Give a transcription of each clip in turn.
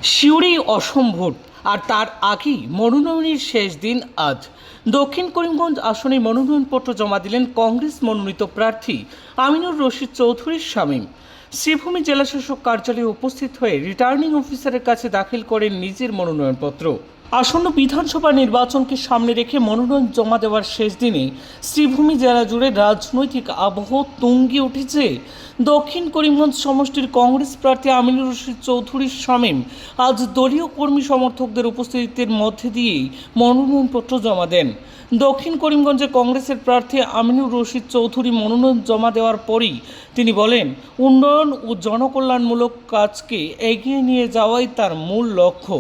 শিউরেই অসম vote, আর তার আগেই মনোনয়নের শেষ দিন আজ। দক্ষিণ করিমগঞ্জ আসনে মনোনয়নপত্র জমা দিলেন কংগ্রেস মনোনীত প্রার্থী আমিনুর রশিদ চৌধুরীর শামীম। শ্রীভূমি জেলাশাসক কার্যালয়ে উপস্থিত হয়ে রিটার্নিং অফিসারের কাছে দাখিল করেন নিজের মনোনয়নপত্র। আসন্ন বিধানসভা নির্বাচনকে সামনে রেখে মনোনয়ন জমা দেওয়ার শেষ দিনে শ্রীভূমি জেলা জুড়ে রাজনৈতিক আবহ তুঙ্গে উঠেছে। দক্ষিণ করিমগঞ্জ সমষ্টির কংগ্রেস প্রার্থী আমিনুর রশিদ চৌধুরীর শামীম আজ দলীয় কর্মী সমর্থকদের উপস্থিতির মধ্যে দিয়েই মনোনয়নপত্র জমা দেন। দক্ষিণ করিমগঞ্জে কংগ্রেসের প্রার্থী আমিনুর রশিদ চৌধুরী মনোনয়ন জমা দেওয়ার পরই তিনি বলেন, উন্নয়ন ও জনকল্যাণমূলক কাজকে এগিয়ে নিয়ে যাওয়াই তার মূল লক্ষ্য।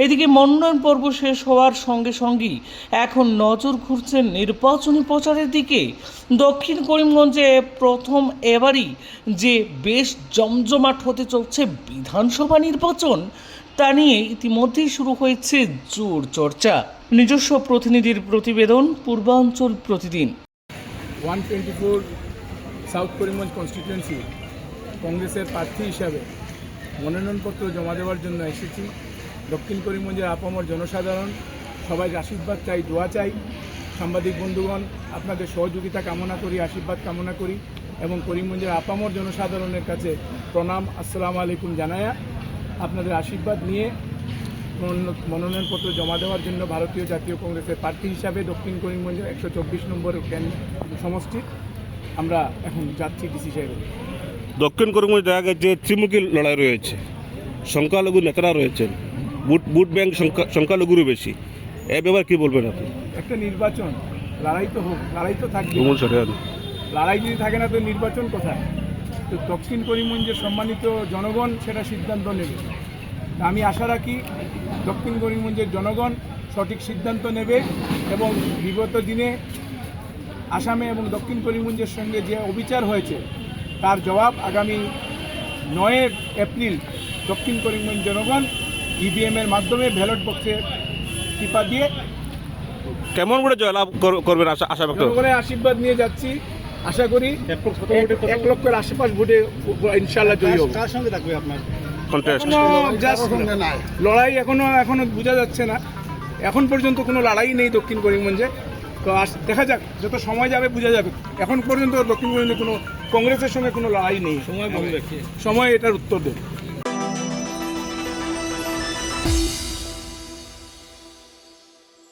এদিকে মনোনয়ন পর্ব শেষ হওয়ার সঙ্গে সঙ্গেই এখন নজর ঘুরছে নির্বাচনী প্রচারের দিকে। দক্ষিণ করিমগঞ্জে প্রথম এবারই যে বেশ জমজমাট হতে চলছে বিধানসভা নির্বাচন, তা নিয়ে ইতিমধ্যেই শুরু হয়েছে জোর চর্চা। নিজস্ব প্রতিনিধির প্রতিবেদন, পূর্বাঞ্চল প্রতিদিন। 124 সাউথ করিমগঞ্জ কনস্টিটুয়েন্সি কংগ্রেসের প্রার্থী হিসাবে মনোনয়নপত্র জমা দেওয়ার জন্য এসেছি। দক্ষিণ করিমগঞ্জের আপামর জনসাধারণ সবাই আশীর্বাদ চাই, দোয়া চাই। সাংবাদিক বন্ধুগণ, আপনাদের সহযোগিতা কামনা করি, আশীর্বাদ কামনা করি এবং করিমগঞ্জের আপামর জনসাধারণের কাছে প্রণাম, আসসালামু আলাইকুম জানায়া আপনাদের আশীর্বাদ নিয়ে মনোনয়নপত্র জমা দেওয়ার জন্য ভারতীয় জাতীয় কংগ্রেসের প্রার্থী হিসাবে দক্ষিণ করিমগঞ্জের 124 নম্বর সমষ্টি আমরা এখন যাচ্ছি ডিসি সাহেবের। দক্ষিণ করিমগঞ্জ দেখা গেছে ত্রিমুখী লড়াই রয়েছে, সংখ্যালঘু নেতারা রয়েছেন, ভোট ব্যাংক সংখ্যালঘুরও বেশি। এ ব্যাপারে কী বলবেন আপনি? একটা নির্বাচন, লড়াই তো হোক, লড়াই তো থাকবে। লড়াই যদি থাকে না তো নির্বাচন কোথায়? তো দক্ষিণ করিমগঞ্জের সম্মানিত জনগণ সেটা সিদ্ধান্ত নেবে। আমি আশা রাখি দক্ষিণ করিমগঞ্জের জনগণ সঠিক সিদ্ধান্ত নেবে এবং বিগত দিনে আসামে এবং দক্ষিণ করিমগঞ্জের সঙ্গে যে অবিচার হয়েছে তার জবাব আগামী 9 এপ্রিল দক্ষিণ করিমগঞ্জ জনগণ ইভিএমের মাধ্যমে ব্যালট বক্সে টিপা দিয়ে কেমন করে জয়লাভ করবেন আশা ব্যক্ত করে আশীর্বাদ নিয়ে যাচ্ছি। আশা করি 1 লক্ষের আশেপাশ ভোটে ইনশাআল্লাহ জয়ী হবে। কার সঙ্গে থাকবে আপনার লড়াই? এখনো বোঝা যাচ্ছে না, এখন পর্যন্ত কোনো লড়াই নেই দক্ষিণ করিমগঞ্জে। তো দেখা যাক, যত সময় যাবে বোঝা যাবে। এখন পর্যন্ত দক্ষিণ করিমগঞ্জে কোনো কংগ্রেসের সঙ্গে কোনো লড়াই নেই। সময় এটার উত্তর দেবে।